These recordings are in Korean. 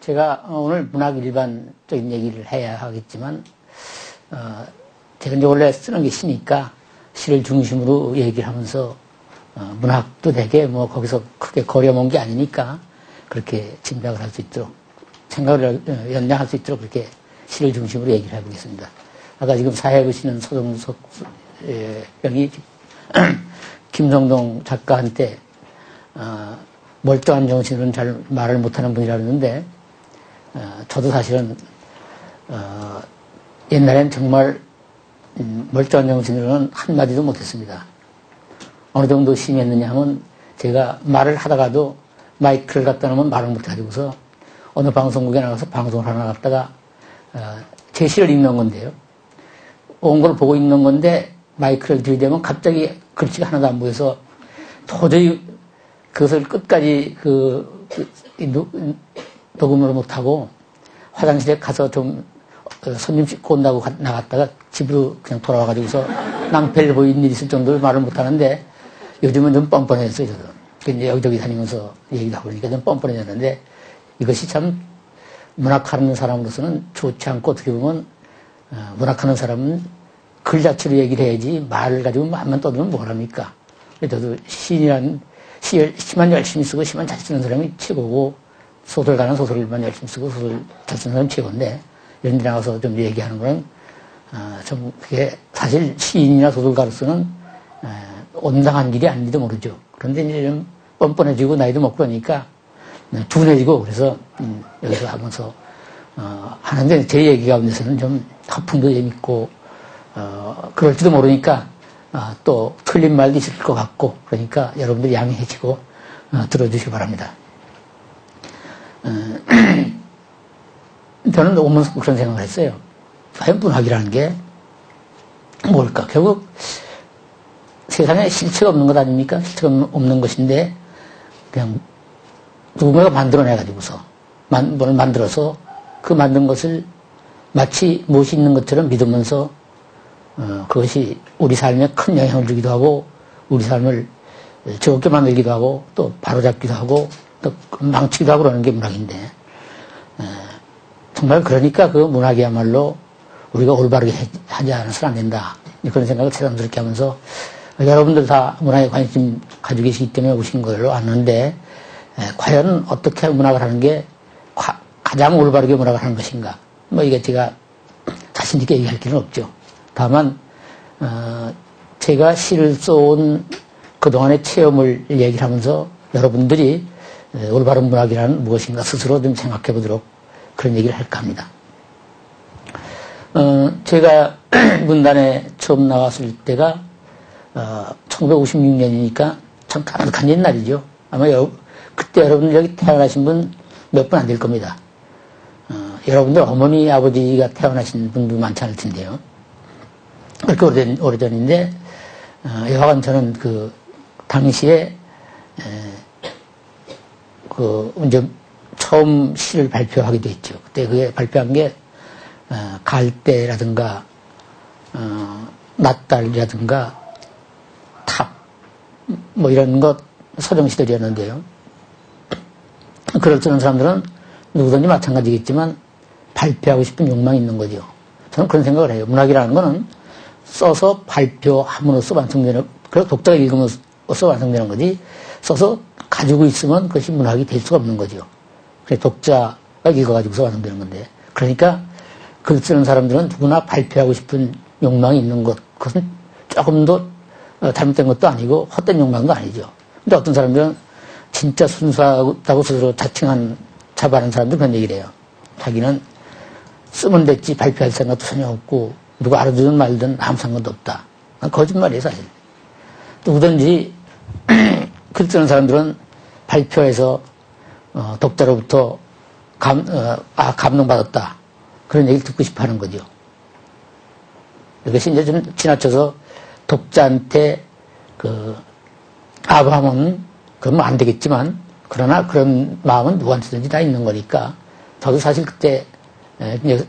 제가 오늘 문학 일반적인 얘기를 해야 하겠지만, 제가 이제 원래 쓰는 게 시니까 시를 중심으로 얘기를 하면서, 문학도 되게 뭐 거기서 크게 거려먹은 게 아니니까 그렇게 짐작을 할 수 있도록, 생각을 연장할 수 있도록 그렇게 시를 중심으로 얘기를 해보겠습니다. 아까 지금 사회 보시는 서정석 여기 김성동 작가한테, 멀쩡한 정신으로는 잘 말을 못하는 분이라 그러는데, 저도 사실은, 옛날엔 정말, 멀쩡한 정신으로는 한마디도 못했습니다. 어느 정도 심했느냐 하면, 제가 말을 하다가도 마이크를 갖다 놓으면 말을 못해가지고서, 어느 방송국에 나가서 방송을 하나 갖다가, 제 시를 읽는 건데요. 온 걸 보고 읽는 건데, 마이크를 들이대면 갑자기 글씨가 하나도 안 보여서, 도저히 그것을 끝까지 녹음을 못하고 화장실에 가서 좀 손님 씻고 온다고 나갔다가 집으로 그냥 돌아와가지고서 낭패를 보인 일이 있을 정도로 말을 못하는데, 요즘은 좀 뻔뻔했어요, 저도. 이제 여기저기 다니면서 얘기도 하고 그러니까 좀 뻔뻔해졌는데, 이것이 참 문학하는 사람으로서는 좋지 않고, 어떻게 보면 문학하는 사람은 글 자체로 얘기를 해야지 말을 가지고 마음만 떠들면 뭘 합니까? 저도 시만 열심히 쓰고 시만 잘 쓰는 사람이 최고고, 소설가는 소설만 열심히 쓰고 소설 잘 쓰는 사람이 최고인데, 이런 데 나가서 좀 얘기하는 거는, 좀 그게 사실 시인이나 소설가로서는, 온당한 길이 아닌지도 모르죠. 그런데 이제 좀 뻔뻔해지고 나이도 먹고 그러니까, 둔해지고 그래서, 여기서 하면서, 하는데 제 얘기 가운데서는 좀 하풍도 재밌고, 그럴지도 모르니까, 또 틀린 말도 있을 것 같고, 그러니까 여러분들 양해해주고 들어주시기 바랍니다. 저는 오면서 그런 생각을 했어요. 과연 문학이라는 게 뭘까? 결국 세상에 실체가 없는 것 아닙니까? 실체가 없는 것인데, 그냥 누군가가 만들어내가지고서, 뭘 만들어서 그 만든 것을 마치 무엇이 있는 것처럼 믿으면서, 그것이 우리 삶에 큰 영향을 주기도 하고, 우리 삶을 즐겁게 만들기도 하고, 또 바로잡기도 하고, 또 망치기도 하고 그러는 게 문학인데, 정말 그러니까 그 문학이야말로 우리가 올바르게 하지 않아서는 안 된다. 그런 생각을 새삼스럽게 하면서, 여러분들 다 문학에 관심 가지고 계시기 때문에 오신 걸로 아는데, 과연 어떻게 문학을 하는 게 가장 올바르게 문학을 하는 것인가. 뭐 이게 제가 자신있게 얘기할 길은 없죠. 다만, 제가 시를 써온 그동안의 체험을 얘기를 하면서 여러분들이 올바른 문학이란 무엇인가 스스로 좀 생각해 보도록 그런 얘기를 할까 합니다. 제가 문단에 처음 나왔을 때가 1956년이니까 참 가득한 옛날이죠. 아마 그때 여러분들 여기 태어나신 분 몇 분 안 될 겁니다. 여러분들 어머니, 아버지가 태어나신 분도 많지 않을 텐데요. 그렇게 오래전인데, 여하간 저는 그 당시에 이제 처음 시를 발표하기도 했죠. 그때 그게 발표한 게 갈대라든가 낫달이라든가 탑 뭐 이런 것 서정시들이었는데요. 글을 쓰는 사람들은 누구든지 마찬가지겠지만 발표하고 싶은 욕망이 있는 거죠. 저는 그런 생각을 해요. 문학이라는 거는 써서 발표함으로써 완성되는, 그래서 독자가 읽으면서 완성되는 거지, 써서 가지고 있으면 그것이 문학이 될 수가 없는 거죠. 그래서 독자가 읽어가지고서 완성되는 건데, 그러니까 글 쓰는 사람들은 누구나 발표하고 싶은 욕망이 있는 것, 그것은 조금 더 잘못된 것도 아니고 헛된 욕망도 아니죠. 근데 어떤 사람들은 진짜 순수하다고 스스로 자부하는 사람들은 그런 얘기를 해요. 자기는 쓰면 됐지 발표할 생각도 전혀 없고, 누가 알아주든 말든 아무 상관도 없다. 거짓말이에요, 사실. 누구든지 글 쓰는 사람들은 발표해서 독자로부터 감동받았다. 그런 얘기를 듣고 싶어 하는 거죠. 이것이 이제 좀 지나쳐서 독자한테 아부하면 그건 뭐 안 되겠지만, 그러나 그런 마음은 누구한테든지 다 있는 거니까, 저도 사실 그때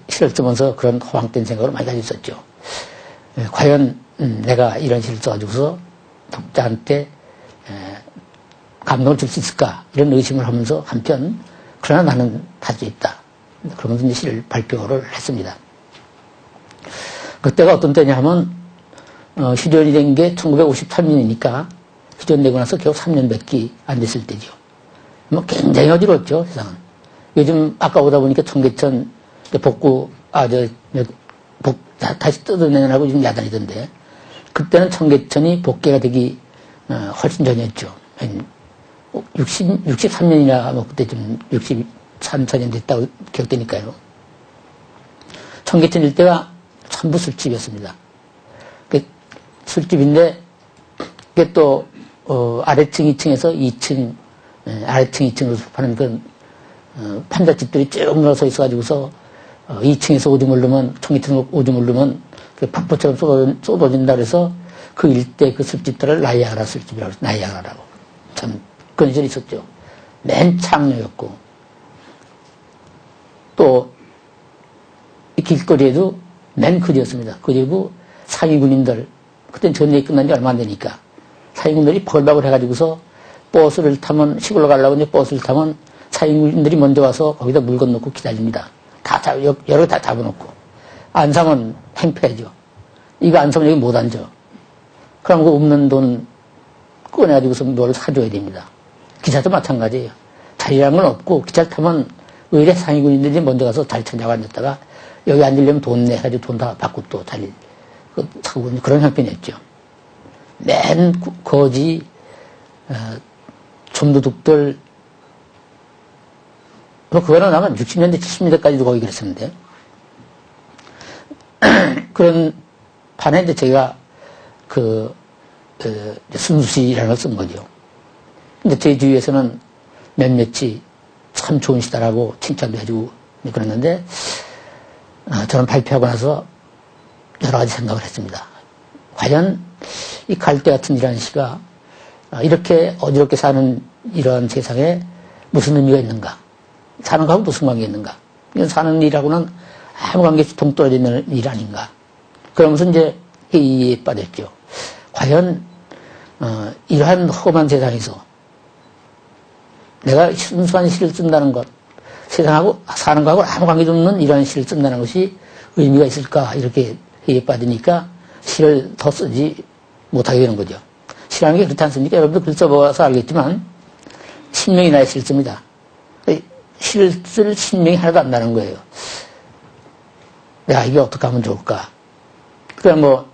시를 쓰면서 그런 허황된 생각을 많이 가지고 있었죠. 과연 내가 이런 시를 써가지고서 독자한테 감동을 줄 수 있을까, 이런 의심을 하면서 한편 그러나 나는 할 수 있다, 그러면서 이제 시를 발표를 했습니다. 그때가 어떤 때냐 하면 휴전이 된 게 1953년이니까 휴전 되고 나서 겨우 3년밖에 안 됐을 때죠. 뭐 굉장히 어지러웠죠, 세상은. 요즘 아까 오다 보니까 청계천 복구 다시 뜯어내느라고 지금 야단이던데, 그때는 청계천이 복개가 되기 훨씬 전이었죠. 63년이나 뭐 그때 좀 63, 4년 됐다고 기억되니까요. 청계천 일대가 전부 술집이었습니다. 술집인데 그게 또 아래층 2층에서 2층, 아래층 2층으로 파는 그런 판잣집들이 쭉 늘어서 있어가지고서 2층에서 오줌을 누면, 청계천 오줌을 누면 폭포처럼 쏟아진다 그래서 그 일대 그 술집들을 나이아가라 술집이라고 해서 나이아가라라고. 참 그런 시절이 있었죠. 맨 창녀였고, 또 이 길거리에도 맨 거지였습니다. 그리고 상위군인들, 그땐 전쟁이 끝난 지 얼마 안 되니까 상위군들이 벌박을 해가지고서 버스를 타면, 시골로 가려고 이제 버스를 타면 상위군인들이 먼저 와서 거기다 물건 넣고 기다립니다. 여러 개 다 잡아놓고. 안 사면 행패죠. 이거 안 사면 여기 못 앉아. 그럼 그 없는 돈 꺼내가지고서 뭘 사줘야 됩니다. 기차도 마찬가지예요. 자리라는 건 없고, 기차를 타면 의뢰 상위군인들이 먼저 가서 자리 찾아가 앉았다가 여기 앉으려면 돈 내 가지고 돈 다 받고 또 자리 사고, 그런 형편이었죠. 맨 거지 좀도둑들, 그거는 아마 60년대 70년대까지도 거기 그랬었는데, 그런 판에 이제 제가 순수시라는 걸 쓴 거죠. 근데 제 주위에서는 몇몇이 참 좋은 시다라고 칭찬도 해주고 그랬는데, 저는 발표하고 나서 여러 가지 생각을 했습니다. 과연 이 갈대 같은 이런 시가 이렇게 어지럽게 사는 이러한 세상에 무슨 의미가 있는가? 사는 거하고 무슨 관계가 있는가? 이건 사는 일하고는 아무 관계 없이 동떨어지는 일 아닌가? 그러면서 이제 회의에 빠졌죠. 과연 이러한 험한 세상에서 내가 순수한 시를 쓴다는 것, 세상하고 사는 거하고 아무 관계도 없는 이러한 시를 쓴다는 것이 의미가 있을까? 이렇게 회의에 빠지니까 시를 더 쓰지 못하게 되는 거죠. 시라는 게 그렇지 않습니까? 여러분도 글 써봐서 알겠지만 10명이나 시를 씁니다. 시를 쓸 신명이 하나도 안 나는 거예요. 내가 이게 어떻게 하면 좋을까? 그냥 뭐,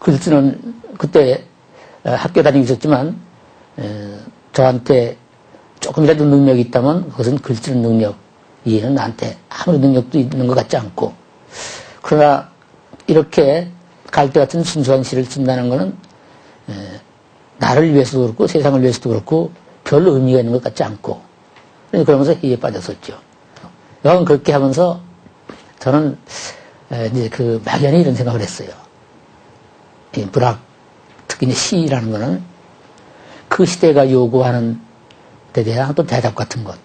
글 쓰는, 그때 학교 다니고 있었지만, 저한테 조금이라도 능력이 있다면 그것은 글 쓰는 능력 이해는 나한테 아무런 능력도 있는 것 같지 않고, 그러나 이렇게 갈대 같은 순수한 시를 쓴다는 것은 나를 위해서도 그렇고 세상을 위해서도 그렇고 별 의미가 있는 것 같지 않고, 그러면서 회의에 빠졌었죠. 여하튼 그렇게 하면서 저는 이제 막연히 이런 생각을 했어요. 이 문학, 특히 이제 시라는 거는 그 시대가 요구하는 데 대한 어떤 대답 같은 것,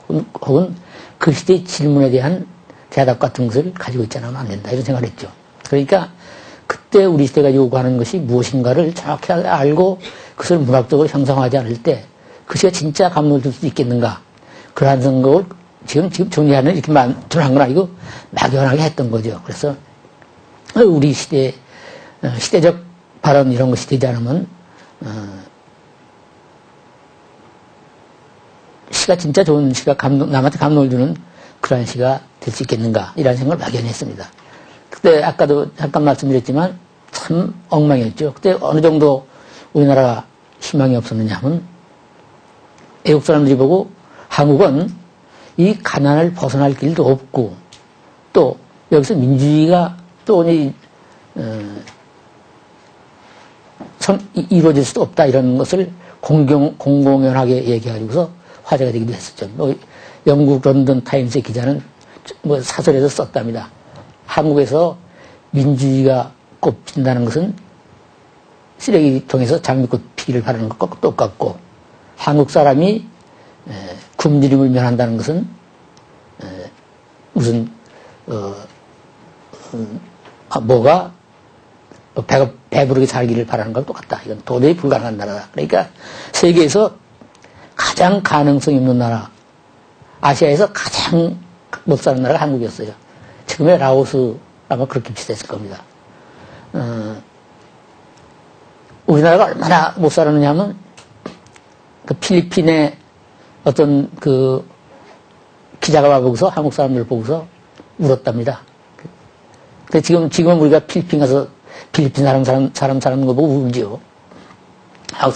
혹은 그 시대의 질문에 대한 대답 같은 것을 가지고 있지 않으면 안 된다, 이런 생각을 했죠. 그러니까 그때 우리 시대가 요구하는 것이 무엇인가를 정확히 알고 그것을 문학적으로 형성하지 않을 때 그 시가 진짜 감동을 줄 수 있겠는가, 그러한 생각을 지금 정리하는 이렇게 만들어한 건 아니고 막연하게 했던 거죠. 그래서 우리 시대적 발언 이런 것이 되지 않으면 시가 진짜 좋은 시가 남한테 감동을 주는 그러한 시가 될 수 있겠는가, 이런 생각을 막연히 했습니다. 그때 아까도 잠깐 말씀드렸지만 참 엉망이었죠. 그때 어느 정도 우리나라가 희망이 없었느냐 하면, 외국 사람들이 보고 한국은 이 가난을 벗어날 길도 없고, 또 여기서 민주주의가 또 이루어질 수도 없다, 이런 것을 공공연하게 얘기해가지고서 화제가 되기도 했었죠. 영국 런던 타임스의 기자는 사설에서 썼답니다. 한국에서 민주주의가 꼽힌다는 것은 쓰레기통에서 장미꽃 피기를 바라는 것과 똑같고, 한국 사람이 굶주림을 면한다는 것은 무슨 뭐가 배부르게 살기를 바라는 것과 똑같다. 이건 도저히 불가능한 나라다. 그러니까 세계에서 가장 가능성이 없는 나라, 아시아에서 가장 못 사는 나라가 한국이었어요. 지금의 라오스 아마 그렇게 비슷했을 겁니다. 우리나라가 얼마나 못 살았느냐 하면, 그 필리핀의 어떤 그 기자가 와보고서 한국 사람들 보고서 울었답니다. 근데 지금은 우리가 필리핀 가서 필리핀 사람 사는 거 보고 울지요. 한국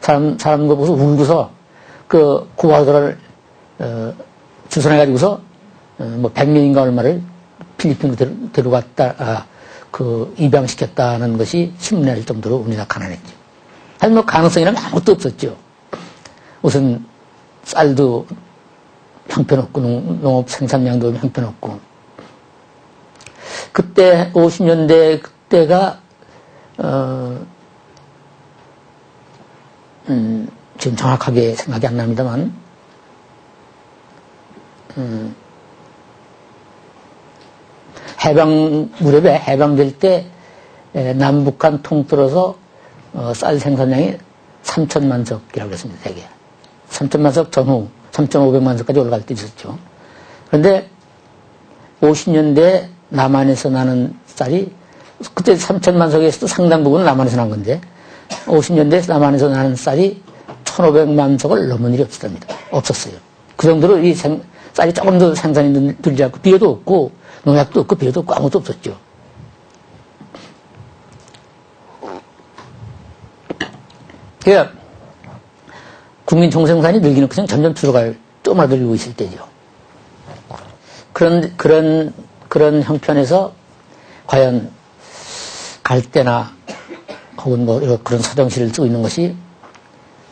사람 거 보고서 울고서 그 고아들을 주선해가지고서 뭐 100명인가 얼마를 필리핀으로 데려갔다, 입양시켰다는 것이 신문에 날 정도로 우리나라 가난했죠. 하지만 뭐 가능성이라면 아무것도 없었죠. 우선 쌀도 형편없고 농업 생산량도 형편없고, 그때 50년대 그때가 지금 정확하게 생각이 안 납니다만 무렵에 해방될 때 남북한 통틀어서 쌀 생산량이 3천만 석이라고 그랬습니다. 대개 3천만 석 전후 3,500만 석까지 올라갈 때 있었죠. 그런데 50년대 남한에서 나는 쌀이, 그때 3천만 석에서도 상당 부분은 남한에서 난 건데 50년대 남한에서 나는 쌀이 1,500만 석을 넘은 일이 없었어요. 그 정도로 이 쌀이 조금 더 생산이 늘지 않고, 비료도 없고 농약도 없고 비료도 없고 아무것도 없었죠. 그러니까 국민 총생산이 늘기는 그냥 점점 줄어갈, 쪼마들고 있을 때죠. 그런 형편에서 과연 갈대나 혹은 뭐 그런 사정시를 쓰고 있는 것이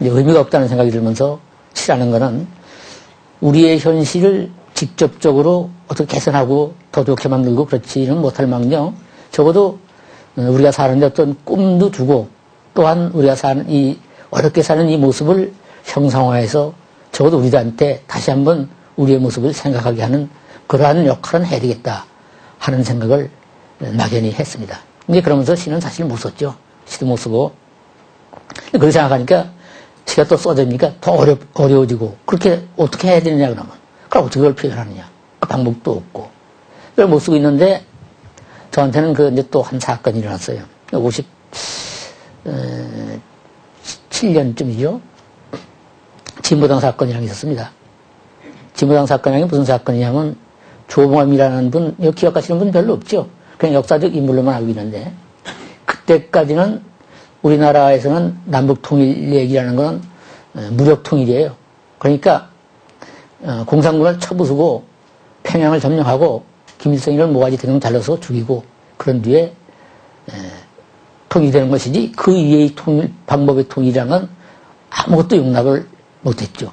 이제 의미가 없다는 생각이 들면서 싫어하는 것은, 우리의 현실을 직접적으로 어떻게 개선하고 더 좋게 만들고 그렇지는 못할 망정, 적어도 우리가 사는데 어떤 꿈도 주고, 또한 우리가 어렵게 사는 이 모습을 형상화해서 적어도 우리들한테 다시 한번 우리의 모습을 생각하게 하는 그러한 역할은 해야 되겠다 하는 생각을 막연히 했습니다. 이제 그러면서 시는 사실 못 썼죠. 시도 못 쓰고. 그렇게 생각하니까 시가 또 써집니까? 더 어려워지고. 그렇게 어떻게 해야 되느냐, 그러면. 그럼 어떻게 그걸 표현하느냐. 그 방법도 없고. 그걸 못 쓰고 있는데, 저한테는 이제 또 한 사건이 일어났어요. 57년쯤이죠. 진보당 사건이라는 게 있었습니다. 진보당 사건이 무슨 사건이냐면, 조봉암이라는 분, 기억하시는 분 별로 없죠. 그냥 역사적 인물로만 알고 있는데, 그때까지는 우리나라에서는 남북통일 얘기라는 건 무력통일이에요. 그러니까 공산군을 쳐부수고 평양을 점령하고 김일성이를 모가지 대령 잘라서 죽이고 그런 뒤에 통일되는 것이지, 그 이외의 방법의 통일이라는 건 아무것도 용납을 못했죠.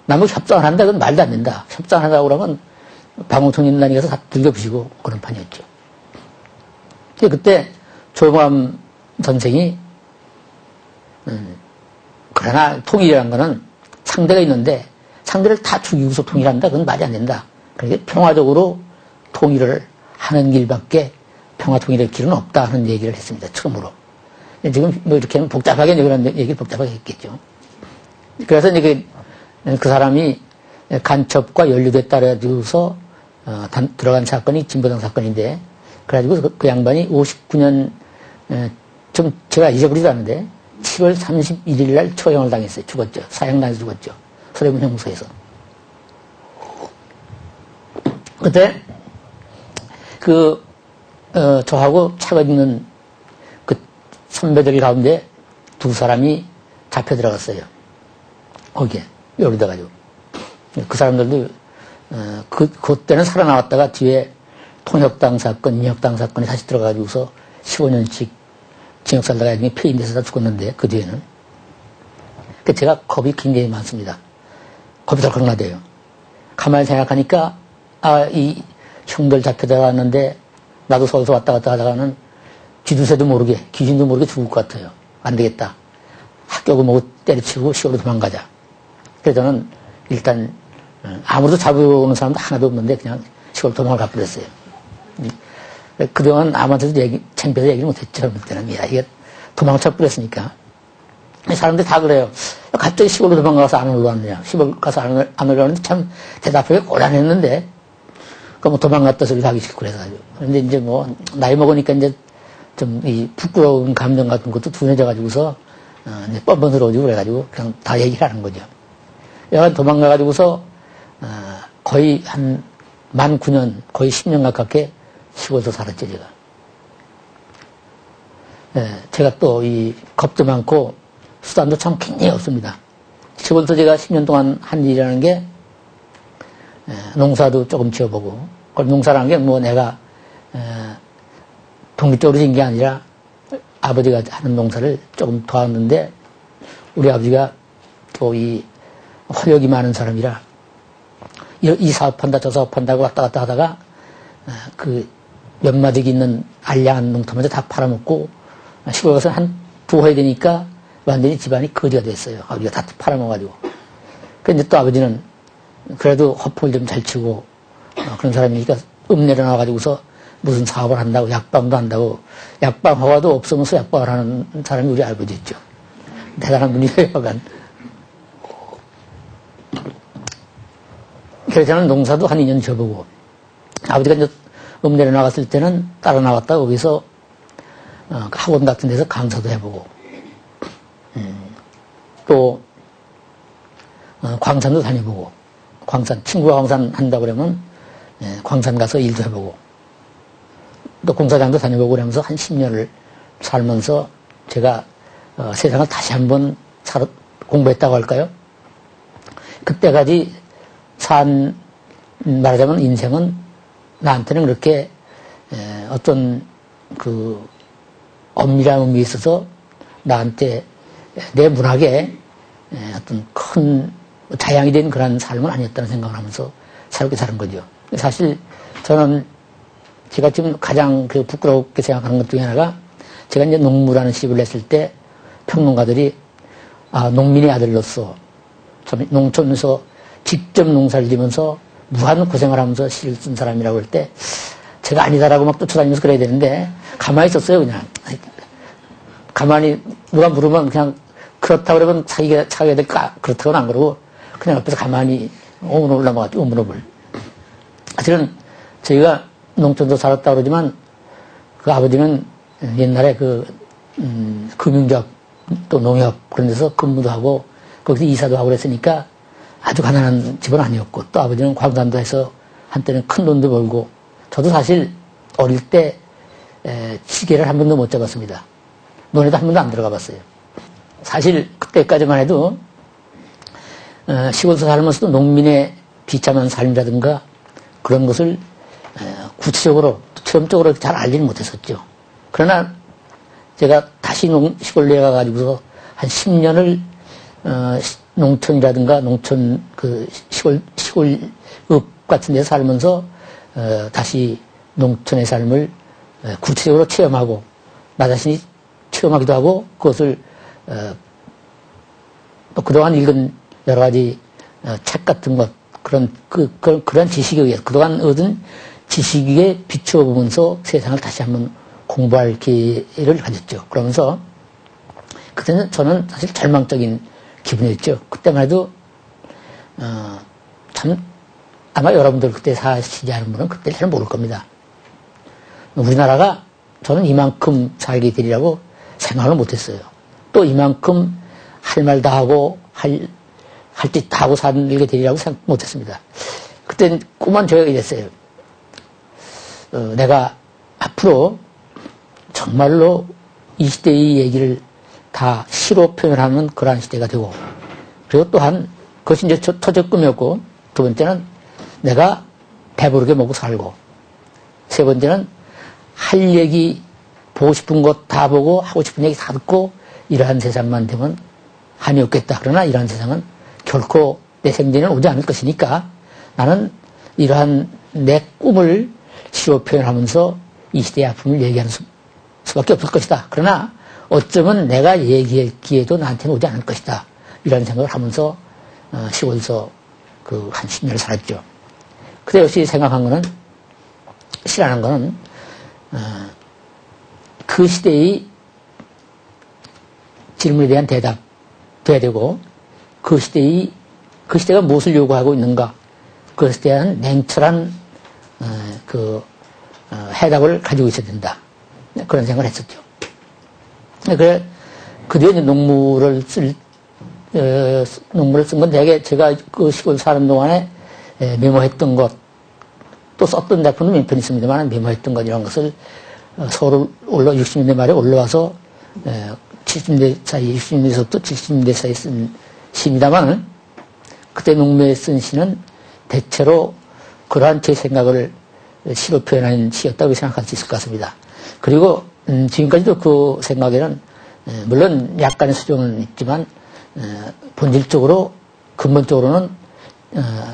남북 협상을 한다, 그건 말도 안 된다. 협상하려고 그러면 방공통일단이 가서 다 들겨부시고 그런 판이었죠. 그때 조봉암 선생이 그러나 통일이라는 거는 상대가 있는데 상대를 다 죽이고서 통일한다, 그건 말이 안 된다. 그러니까 평화적으로 통일을 하는 길밖에 평화 통일의 길은 없다 하는 얘기를 했습니다. 처음으로. 지금 뭐 이렇게 복잡하게 그런 얘기를 복잡하게 했겠죠. 그래서 이제 그 사람이 간첩과 연루됐다 그래가지고서 들어간 사건이 진보당 사건인데, 그래가지고 그 양반이 59년 좀 제가 잊어버리지도 않는데 7월 31일 날 처형을 당했어요. 죽었죠. 사형당해서 죽었죠. 서대문 형무소에서. 그때 저하고 차가 있는 그 선배들 가운데 두 사람이 잡혀 들어갔어요. 거기에 여기다 가지고. 그 사람들도 그때는 살아나왔다가 뒤에 통역당 사건, 인혁당 사건에 다시 들어가지고서 15년씩 징역 살다가 나중에 폐인돼서 다 죽었는데, 그 뒤에는. 제가 겁이 굉장히 많습니다. 겁이 덜컥 나대요. 가만히 생각하니까, 이 형들 잡혀 들어갔는데, 나도 서울서 왔다 갔다 하다가는 쥐두새도 모르게, 귀신도 모르게 죽을 것 같아요. 안 되겠다. 학교고 뭐고 때려치우고 시골로 도망가자. 그래서 저는 일단 아무도 잡아오는 사람도 하나도 없는데 그냥 시골로 도망을 가버렸어요. 그동안 아무한테도 창피해서 얘기를 못했죠. 그때는. 야, 이게 도망쳐 버렸으니까. 사람들이 다 그래요. 갑자기 시골로 도망가서 안 올라왔느냐. 시골 가서 안 올라왔는데 참 대답하기 곤란했는데, 뭐 도망갔다 소리 하기 싫고 그래가지고. 근데 이제 뭐, 나이 먹으니까 이제 좀 이 부끄러운 감정 같은 것도 둔해져가지고서, 이제 뻔뻔스러워지고 그래가지고 그냥 다 얘기를 하는 거죠. 여간 도망가가지고서, 거의 만 9년, 거의 10년 가깝게 시골에서 살았죠, 제가. 예, 제가 또 이 겁도 많고 수단도 참 굉장히 없습니다. 시골에서 제가 10년 동안 한 일이라는 게, 농사도 조금 지어보고, 그걸 농사라는 게 뭐 내가, 독립적으로 진 게 아니라 아버지가 하는 농사를 조금 도왔는데, 우리 아버지가 또 이 허력이 많은 사람이라, 이 사업한다, 저 사업한다고 왔다 갔다 하다가, 그 몇 마디기 있는 알량한 농토마저 다 팔아먹고, 시골 가서 두 해야 되니까 완전히 집안이 거지가 됐어요. 아버지가 다 팔아먹어가지고. 그런데 또 아버지는 그래도 허풍을 좀 잘 치고, 그런 사람이니까 읍내려 나와가지고서 무슨 사업을 한다고, 약방도 한다고, 약방 허가도 없으면서 약방을 하는 사람이 우리 아버지였죠. 대단한 분이에요, 약간. 그래서 저는 농사도 한 2년 지어보고, 아버지가 이제 읍내려 나갔을 때는 따라 나왔다 거기서 학원 같은 데서 강사도 해보고, 또 광산도 다녀보고, 친구가 광산 한다고 그러면 광산 가서 일도 해보고, 또 공사장도 다녀보고 그러면서 한 10년을 살면서 제가 세상을 다시 한번 공부했다고 할까요? 그때까지 말하자면 인생은 나한테는 그렇게 어떤 그 엄밀한 의미에 있어서 나한테 내 문학에 어떤 큰 자양이 된 그런 삶은 아니었다는 생각을 하면서 살게 사는 거죠. 사실 저는 제가 지금 가장 그 부끄럽게 생각하는 것 중에 하나가, 제가 이제 농무라는 시집을 냈을 때 평론가들이 농민의 아들로서 농촌에서 직접 농사를 지면서 무한 고생을 하면서 시를 쓴 사람이라고 할 때 제가 아니다라고 막 쫓아다니면서 그래야 되는데 가만히 있었어요. 그냥 가만히 누가 물으면 그냥 그렇다고 그러면 자기가 될까, 그렇다고는 안 그러고 그냥 옆에서 가만히 오문을 넘어갔죠. 오문업을. 사실은 저희가 농촌도 살았다 그러지만 그 아버지는 옛날에 금융조합 또 농협 그런 데서 근무도 하고 거기서 이사도 하고 그랬으니까 아주 가난한 집은 아니었고, 또 아버지는 광산도 해서 한때는 큰 돈도 벌고, 저도 사실 어릴 때 시계를 한 번도 못 잡았습니다. 논에도 한 번도 안 들어가 봤어요. 사실 그때까지만 해도 시골에서 살면서도 농민의 비참한 삶이라든가 그런 것을 구체적으로 체험적으로 잘 알지는 못했었죠. 그러나 제가 다시 시골로 가가지고서 한 10년을 농촌이라든가 농촌 시골읍 같은 데서 살면서 다시 농촌의 삶을 구체적으로 체험하고 나 자신이 체험하기도 하고, 그것을 또 그동안 읽은 여러 가지 책 같은 것, 그런 지식에 의해 그동안 얻은 지식에 비추어 보면서 세상을 다시 한번 공부할 기회를 가졌죠. 그러면서 그때는 저는 사실 절망적인 기분이었죠. 그때만 해도 참 아마 여러분들 그때 사시지 않은 분은 그때 잘 모를 겁니다. 우리나라가 저는 이만큼 살게 되리라고 생각을 못했어요. 또 이만큼 할 말 다 하고 할 짓 다 하고 살게 되리라고 생각 못했습니다. 그때 꿈은 저에게 이랬어요. 내가 앞으로 정말로 이 시대의 얘기를 다 시로 표현하는 그러한 시대가 되고, 그리고 또한 그것이 이제 첫째 꿈이었고, 두 번째는 내가 배부르게 먹고 살고, 세 번째는 할 얘기 보고 싶은 것 다 보고 하고 싶은 얘기 다 듣고 이러한 세상만 되면 한이 없겠다. 그러나 이러한 세상은 결코 내 생전에는 오지 않을 것이니까 나는 이러한 내 꿈을 시로 표현하면서 이 시대의 아픔을 얘기하는 수밖에 없을 것이다. 그러나 어쩌면 내가 얘기할 기회도 나한테는 오지 않을 것이다. 이런 생각을 하면서 시골에서 그 한 10년을 살았죠. 그때 역시 생각한 거는, 시라는 거는 그 시대의 질문에 대한 대답돼야 되고, 그 시대가 무엇을 요구하고 있는가, 그것에 대한 냉철한 해답을 가지고 있어야 된다. 그런 생각을 했었죠. 그래, 그 뒤에 농물을 쓴 건 대개 제가 그 시골 사는 동안에 메모했던 것, 또 썼던 작품도 몇 편 있습니다만, 메모했던 것, 이런 것을 서울 60년대 말에 올라와서 70년대 사이, 60년대에서부터 70년대 사이에 쓴 시입니다만, 그때 농매에 쓴 시는 대체로 그러한 제 생각을 시로 표현한 시였다고 생각할 수 있을 것 같습니다. 그리고 지금까지도 그 생각에는 물론 약간의 수정은 있지만 본질적으로, 근본적으로는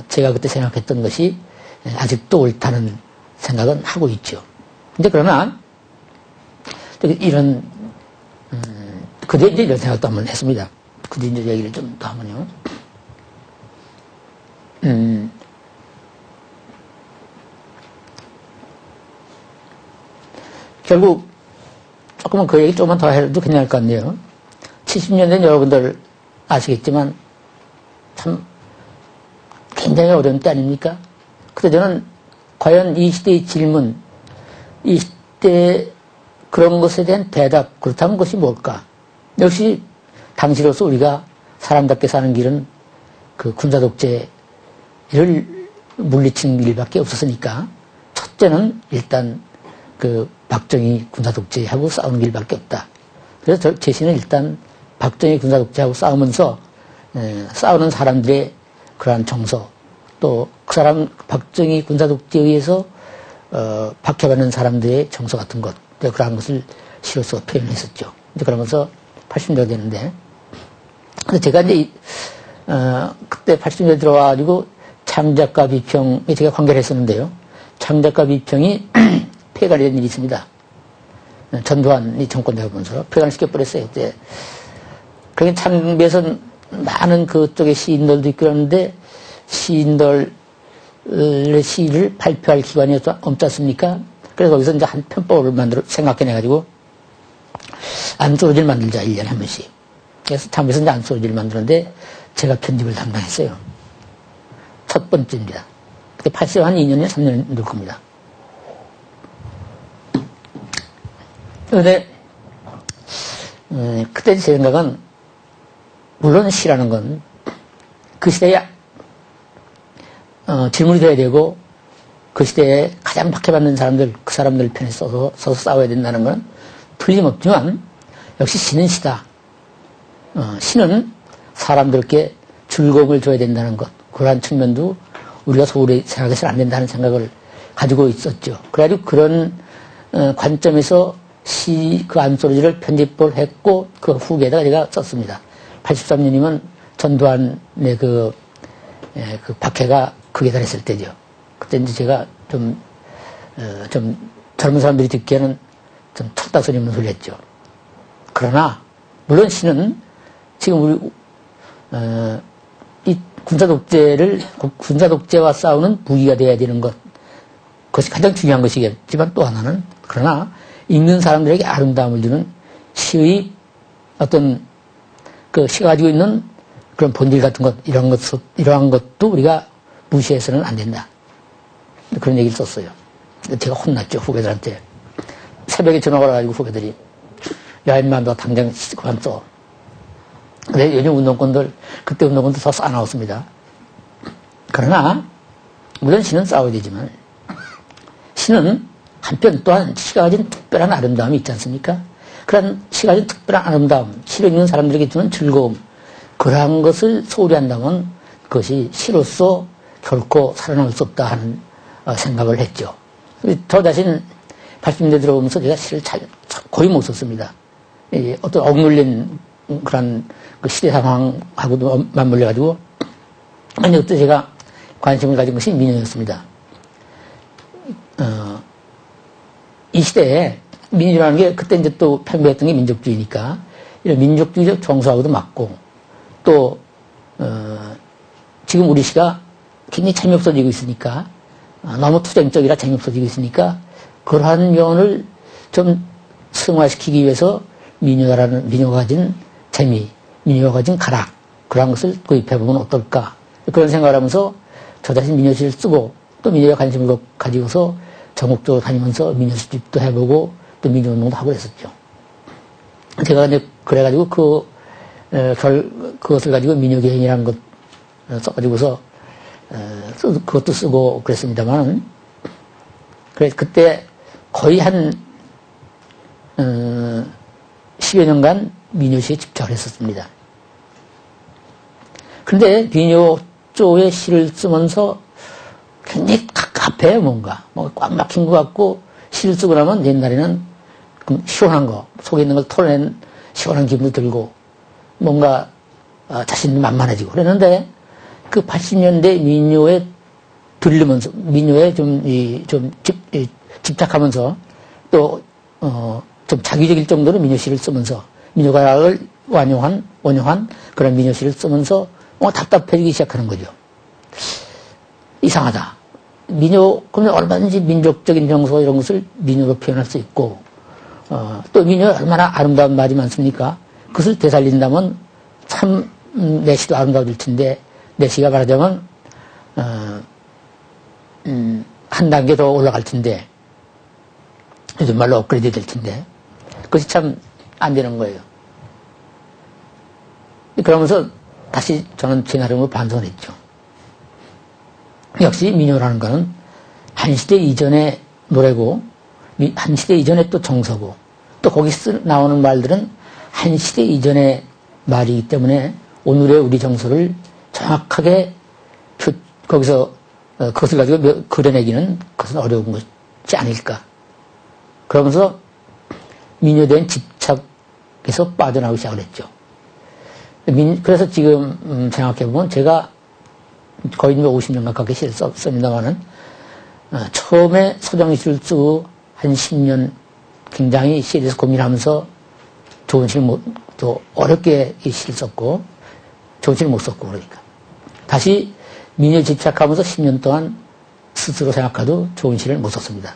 제가 그때 생각했던 것이 아직도 옳다는 생각은 하고 있죠. 근데 그러나 이런 그 뒤에 이제 이런 생각도 한번 했습니다. 그 뒤에 이제 얘기를 좀 더 하면요. 결국 조금만 그 얘기 조금만 더 해도 괜찮을 것 같네요. 70년대는 여러분들 아시겠지만 참 굉장히 어려운 때 아닙니까? 그때 저는 과연 이 시대의 질문, 이 시대의 그런 것에 대한 대답, 그렇다면 그것이 뭘까? 역시 당시로서 우리가 사람답게 사는 길은 그 군사독재를 물리치는 길밖에 없었으니까, 첫째는 일단 그 박정희 군사독재하고 싸우는 길밖에 없다. 그래서 제 시는 일단 박정희 군사독재하고 싸우면서 싸우는 사람들의 그러한 정서, 또 그 사람 박정희 군사독재에 의해서 박해받는 사람들의 정서 같은 것, 그러한 것을 시로서 표현했었죠. 이제 그러면서 80년대가 되는데, 근데 제가 이제 그때 80년대 들어와가지고 창작가 비평에 제가 관계를 했었는데요. 창작가 비평이 폐간이 된 일이 있습니다. 전두환이 정권 잡으면서 폐간을 시켜버렸어요. 그때. 그러니까 창비에서 많은 그쪽의 시인들도 있고 그러는데, 시인들의 시를 발표할 기관이 없지 않습니까? 그래서 거기서 이제 한 편법을 생각해내가지고, 안소로지를 만들자, 1년에 한 번씩. 그래서 창비에서 이제 안소로지를 만드는데, 제가 편집을 담당했어요. 첫 번째입니다. 그때 80, 한 2년이나 3년 될 겁니다. 그런데, 그때 제 생각은, 물론 시라는 건 그 시대에 질문이 돼야 되고, 그 시대에 가장 박해받는 사람들, 그 사람들 편에 서서 싸워야 된다는 건 틀림없지만, 역시 시는 시다. 시는 사람들께 즐거움을 줘야 된다는 것, 그러한 측면도 우리가 소홀히 생각해서는 안 된다는 생각을 가지고 있었죠. 그래가지고 그런 관점에서 시 그 안소로지를 편집을 했고, 그 후기에다가 제가 썼습니다. 83년이면 전두환의 그 박해가 극에 달했을 때죠. 그때 이제 제가 좀 젊은 사람들이 듣기에는 좀 쳤다 소리 없는 소리 했죠. 그러나, 물론 시는 지금 우리, 이 군사독재와 싸우는 무기가 돼야 되는 것, 그것이 가장 중요한 것이겠지만 또 하나는, 그러나 읽는 사람들에게 아름다움을 주는 시의 어떤 그 시가 가지고 있는 그런 본질 같은 것, 이러한 것도 우리가 무시해서는 안 된다. 그런 얘기를 썼어요. 제가 혼났죠, 후배들한테. 새벽에 전화가 와가지고 후배들이, 야, 임마, 너 당장 그만 써. 근데 요즘 그때 운동권들 더 싸나웠습니다. 그러나, 물론 시는 싸워야 되지만, 시는 한편 또한 시가 가진 특별한 아름다움이 있지 않습니까? 그런 시가 가진 특별한 아름다움, 시를 읽는 사람들에게 주는 즐거움, 그러한 것을 소홀히 한다면 그것이 시로서 결코 살아남을 수 없다 하는 생각을 했죠. 저 자신 80년대 들어오면서 제가 시를 거의 못 썼습니다. 어떤 억눌린 그런 그 시대 상황하고도 맞물려가지고, 아니, 그때 제가 관심을 가진 것이 민요였습니다. 이 시대에 민주라는 게 그때 이제 또 팽배했던 게 민족주의니까 이런 민족주의적 정서하고도 맞고 또 지금 우리 시가 굉장히 재미없어지고 있으니까 너무 투쟁적이라 재미없어지고 있으니까 그러한 면을 좀 승화시키기 위해서 민요가 가진 재미, 민요가 가진 가락 그런 것을 도입해보면 어떨까 그런 생각을 하면서 저 자신 민요시를 쓰고 또 민요에 관심을 가지고서 전국적으로 다니면서 민요 수집도 해보고 또 민요 운동도 하고 그랬었죠. 제가 이제 그래가지고 그것을 가지고 민요개인이라는 것 써가지고서 그것도 쓰고 그랬습니다만 그때 거의 한 10여 년간 민요시에 집착을 했었습니다. 그런데 민요 쪽의 시를 쓰면서 굉장히 갑갑해요, 뭔가. 꽉 막힌 것 같고, 시를 쓰고 나면 옛날에는 시원한 거, 속에 있는 걸 털어낸 시원한 기분도 들고, 뭔가 자신이 만만해지고 그랬는데, 그 80년대 민요에 들리면서, 민요에 좀 집착하면서, 또, 좀 자기적일 정도로 민요시를 쓰면서, 민요가락을 원용한 그런 민요시를 쓰면서, 답답해지기 시작하는 거죠. 이상하다. 그러면 얼마든지 민족적인 정서 이런 것을 민요로 표현할 수 있고, 또 민요에 얼마나 아름다운 말이 많습니까? 그것을 되살린다면 참 내 시도 아름다워질 텐데, 내 시가 말하자면, 한 단계 더 올라갈 텐데, 요즘 말로 업그레이드 될 텐데, 그것이 참 안 되는 거예요. 그러면서 다시 저는 제 나름으로 반성을 했죠. 역시 민요라는 것은 한 시대 이전의 노래고 한 시대 이전의 또 정서고 또 거기 나오는 말들은 한 시대 이전의 말이기 때문에 오늘의 우리 정서를 정확하게 거기서 그것을 가지고 그려내기는 그것은 어려운 것이 아닐까. 그러면서 민요에 대한 집착에서 빠져나오기 시작을 했죠. 그래서 지금 생각해보면 제가 거의 50년 가깝게 시를 썼습니다만은 처음에 서정시를 쓰고 한 10년 굉장히 시에 대해서 고민하면서 좋은 시를 또 어렵게 이 시를 썼고 좋은 시를 못 썼고 그러니까 다시 민요에 집착하면서 10년 동안 스스로 생각해도 좋은 시를 못 썼습니다.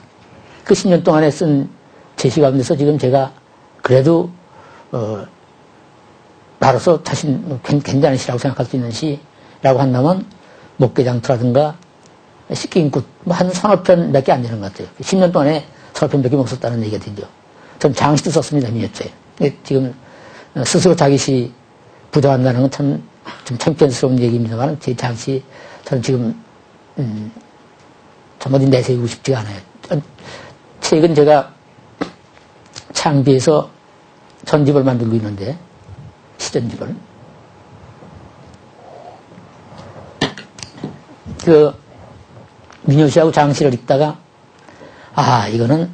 그 10년 동안에 쓴 제 시 가운데서 지금 제가 그래도 나로서 자신 괜찮은 시라고 생각할 수 있는 시라고 한다면 목계장터라든가 식기인꽃 한 서너 편밖에 안 되는 것 같아요. 10년 동안에 서너 편밖에 못 썼다는 얘기가 되죠. 전 장시도 썼습니다. 민요때. 지금 스스로 자기 시 부정한다는 건 좀 창피스러운 얘기입니다만 제 장시 저는 지금 좀 어디 내세우고 싶지가 않아요. 최근 제가 창비에서 전집을 만들고 있는데 시전집을 민요시하고 장시를 읽다가 이거는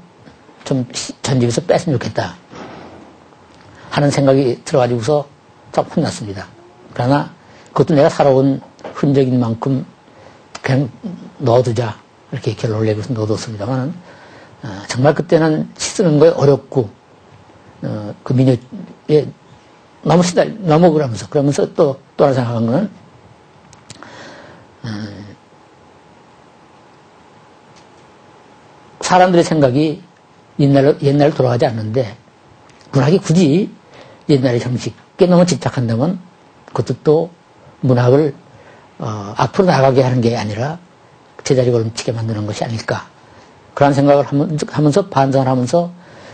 좀 전집에서 뺐으면 좋겠다 하는 생각이 들어가지고서 좀 혼났습니다. 그러나 그것도 내가 살아온 흔적인 만큼 그냥 넣어두자 이렇게 결론을 내고서 넣어뒀습니다만 정말 그때는 시 쓰는 거에 어렵고 그 민요에 너무 그러면서 또 하나 생각한 거는 사람들의 생각이 옛날로 돌아가지 않는데 문학이 굳이 옛날의 형식에 너무 집착한다면 그것도 또 문학을 앞으로 나가게 하는 게 아니라 제자리 걸음치게 만드는 것이 아닐까 그런 생각을 하면서 반성을 하면서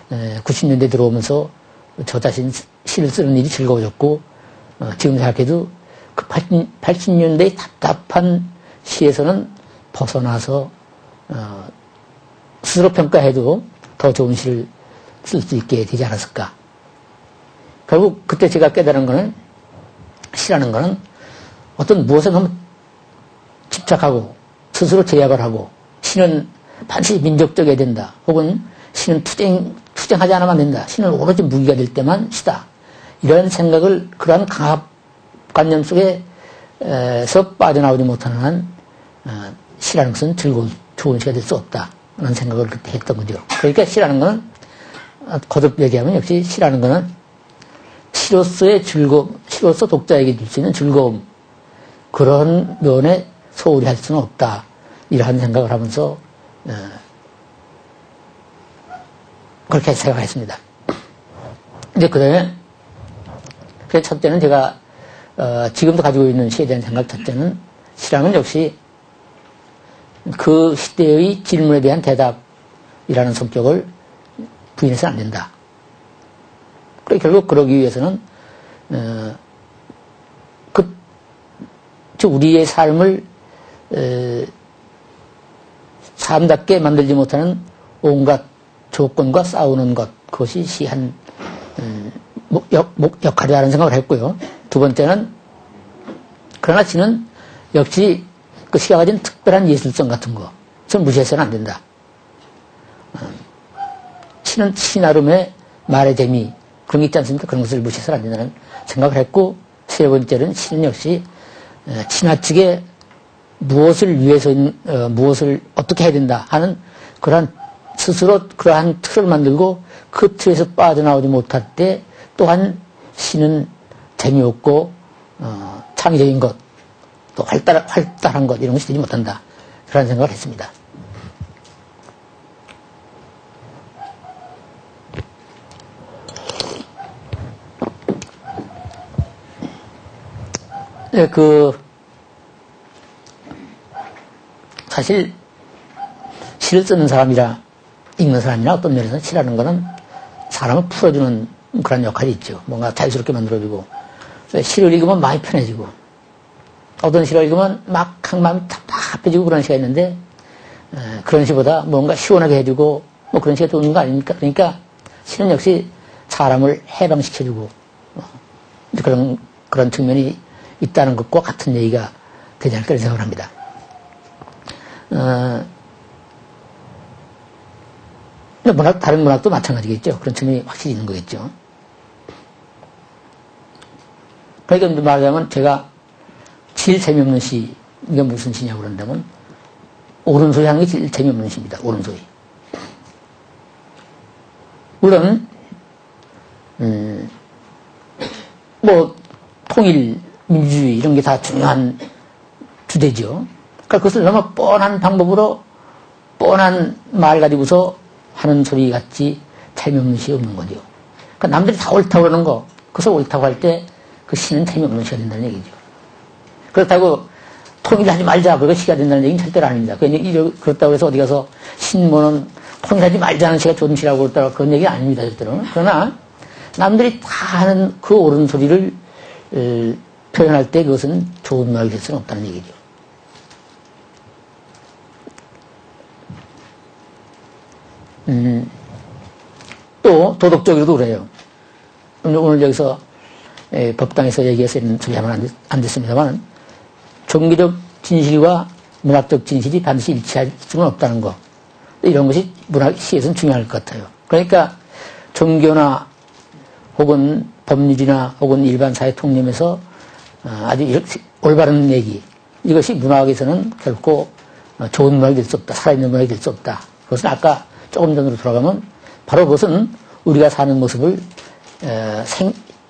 90년대 들어오면서 저 자신 시를 쓰는 일이 즐거워졌고 지금 생각해도 그 80년대의 답답한 시에서는 벗어나서 스스로 평가해도 더 좋은 시를 쓸 수 있게 되지 않았을까. 결국 그때 제가 깨달은 거는 시라는 거는 어떤 무엇에 너무 집착하고 스스로 제약을 하고 시는 반드시 민족적이어야 된다. 혹은 시는 투쟁하지 않으면 안 된다. 시는 오로지 무기가 될 때만 시다. 이런 생각을 그러한 강압관념 속에서 빠져나오지 못하는 한 시라는 것은 즐거운 좋은 시가 될 수 없다. 생각을 그때 했던 거죠. 그러니까 시라는 거는, 거듭 얘기하면 역시 시라는 거는 시로서의 즐거움, 시로서 독자에게 줄 수 있는 즐거움, 그런 면에 소홀히 할 수는 없다. 이러한 생각을 하면서, 그렇게 생각했습니다. 이제 그 다음에, 첫째는 제가, 지금도 가지고 있는 시에 대한 생각 첫째는, 시라는 역시 그 시대의 질문에 대한 대답이라는 성격을 부인해서는 안 된다. 그리고 결국 그러기 위해서는, 우리의 삶을, 삶답게 만들지 못하는 온갖 조건과 싸우는 것, 그것이 시한, 역할이라는 생각을 했고요. 두 번째는, 그러나 시는 역시 그 시가 가진 특별한 예술성 같은 거, 좀 무시해서는 안 된다. 시는 시 나름의 말의 재미, 그런 게 있지 않습니까? 그런 것을 무시해서는 안 된다는 생각을 했고, 세 번째는 시는 역시 지나치게 무엇을 위해서, 무엇을 어떻게 해야 된다 하는 그러한 스스로 그러한 틀을 만들고 그 틀에서 빠져나오지 못할 때 또한 시는 재미없고, 창의적인 것, 또 활달한 것, 이런 것이 되지 못한다. 그런 생각을 했습니다. 네, 사실, 시를 쓰는 사람이라, 읽는 사람이나 어떤 면에서는 시라는 거는 사람을 풀어주는 그런 역할이 있죠. 뭔가 자유스럽게 만들어주고. 시를 읽으면 마음이 편해지고, 어떤 시를 읽으면 막 마음이 답답해지고 그런 시가 있는데, 그런 시보다 뭔가 시원하게 해주고, 뭐 그런 시가 좋은 거 아닙니까? 그러니까 시는 역시 사람을 해방시켜주고, 그런 측면이 있다는 것과 같은 얘기가 되지 않을까 생각을 합니다. 다른 문학도 마찬가지겠죠. 그런 측면이 확실히 있는 거겠죠. 그러니까 말하자면 제가 제일 재미없는 시, 이게 무슨 시냐고 그런다면, 옳은소리 하는 게 제일 재미없는 시입니다. 옳은소리. 물론, 통일, 민주주의 이런 게 다 중요한 주제죠. 그러니까 그것을 너무 뻔한 방법으로 뻔한 말 가지고서 하는 소리 같이 재미없는 시 없는 거죠. 그러니까 남들이 다 옳다고 그러는 거, 그것을 옳다고 할 때 그 시는 재미없는 시가 된다는 얘기죠. 그렇다고 통일하지 말자, 그거 시가 된다는 얘기는 절대로 아닙니다. 그렇다고 해서 어디 가서 신문은 통일하지 말자는 시가 좋은 시라고 그랬다고 그런 얘기 아닙니다, 절대로. 그러나 남들이 다 하는 그 옳은 소리를 표현할 때 그것은 좋은 말이 될 수는 없다는 얘기죠. 또 도덕적으로도 그래요. 오늘 여기서 법당에서 얘기해서 있는 소리 하면 안 됐습니다만, 종교적 진실과 문학적 진실이 반드시 일치할 수는 없다는 거, 이런 것이 문학 시에서는 중요할 것 같아요. 그러니까 종교나 혹은 법률이나 혹은 일반 사회 통념에서 아주 올바른 얘기, 이것이 문학에서는 결코 좋은 문학이 될 수 없다, 살아있는 문학이 될 수 없다. 그것은 아까 조금 전으로 돌아가면 바로 그것은 우리가 사는 모습을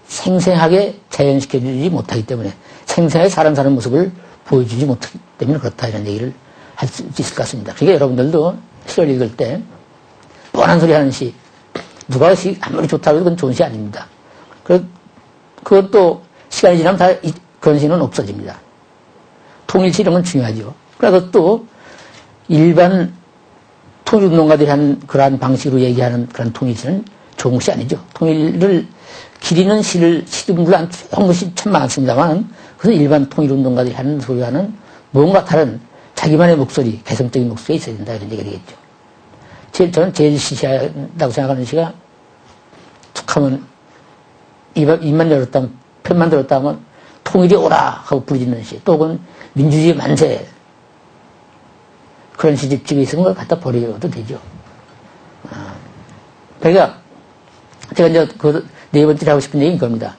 생생하게 재현시켜주지 못하기 때문에, 생생하게 사는 모습을 보여주지 못하기 때문에 그렇다, 이런 얘기를 할 수 있을 것 같습니다. 그러니까 여러분들도 시를 읽을 때 뻔한 소리 하는 시, 누가 시 아무리 좋다고 해도 그건 좋은 시 아닙니다. 그것도 시간이 지나면 다 그런 시는 없어집니다. 통일시 이런 건 중요하죠. 그래서 또 일반 통일운동가들이 하는 그러한 방식으로 얘기하는 그런 통일시는 좋은 것이 아니죠. 통일을 기리는 시를, 물론 좋은 것이 참 많습니다만, 그것은 일반 통일운동가들이 하는 소리와는 뭔가 다른 자기만의 목소리, 개성적인 목소리가 있어야 된다, 이런 얘기가 되겠죠. 저는 제일 시시하다고 생각하는 시가 툭 하면 입만 열었다면, 편만 들었다 하면 통일이 오라 하고 부르짖는 시, 또 혹은 민주주의 만세, 그런 시집집에 있는 걸 갖다 버려도 되죠. 그러니까 제가 이제 그 네 번째로 하고 싶은 얘기는 겁니다.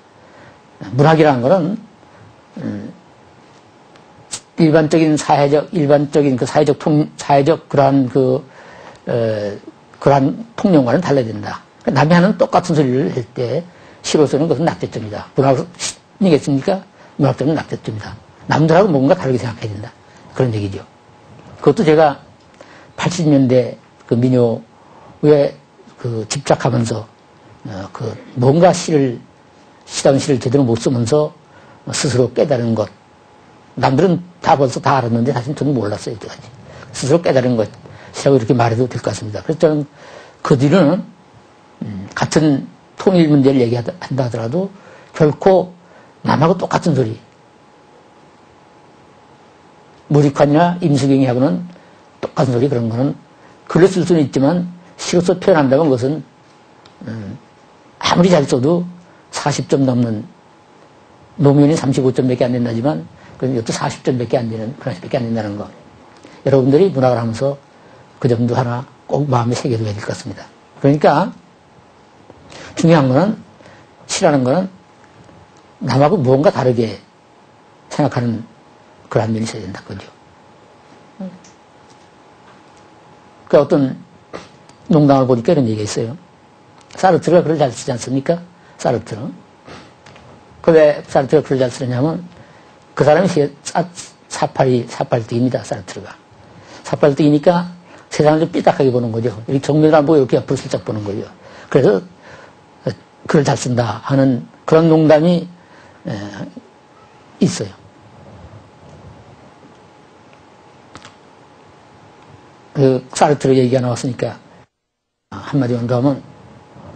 문학이라는 거는 일반적인 그 사회적 그러한 그 그러한 통념과는 달라야 된다. 남이 하는 똑같은 소리를 할 때 시로서는 그것은 낙제점이다. 문학이겠습니까? 문학적인 낙제점이다. 남들하고 뭔가 다르게 생각해야 된다. 그런 얘기죠. 그것도 제가 80년대 그 민요에 그 집착하면서 뭔가 시다운 시를 제대로 못 쓰면서 스스로 깨달은 것. 남들은 다 벌써 다 알았는데 사실 저는 몰랐어요. 이때까지. 스스로 깨달은 것이라고 이렇게 말해도 될 것 같습니다. 그래서 저는 그 뒤로는 같은 통일 문제를 얘기한다 하더라도 결코 남하고 똑같은 소리. 무리칸이나 임수경이하고는 똑같은 소리 그런 거는 글을 쓸 수는 있지만 시로서 표현한다면 그것은 아무리 잘 써도 40점 넘는 노무현이 35점밖에 안 된다지만 그럼 이것도 40점밖에 안 되는 그런밖에 안 된다는 거. 여러분들이 문학을 하면서 그 점도 하나 꼭 마음에 새겨둬야 될 것 같습니다. 그러니까 중요한 거는 시라는 거는 남하고 무언가 다르게 생각하는 그런 면이 있어야 된다 그죠. 그 어떤 농담을 보니까 이런 얘기가 있어요. 사르트르가 글을 잘 쓰지 않습니까? 사르트르. 그 왜 사르트르가 글을 잘 쓰느냐면 그 사람이 사팔뜨기입니다. 사르트르가. 사팔뜨기니까 세상을 좀 삐딱하게 보는 거죠. 이렇게 정면을 안 보고 이렇게 옆으로 슬쩍 보는 거죠. 그래서 글을 잘 쓴다 하는 그런 농담이 있어요. 그 사르트르 얘기가 나왔으니까 한마디만 더 하면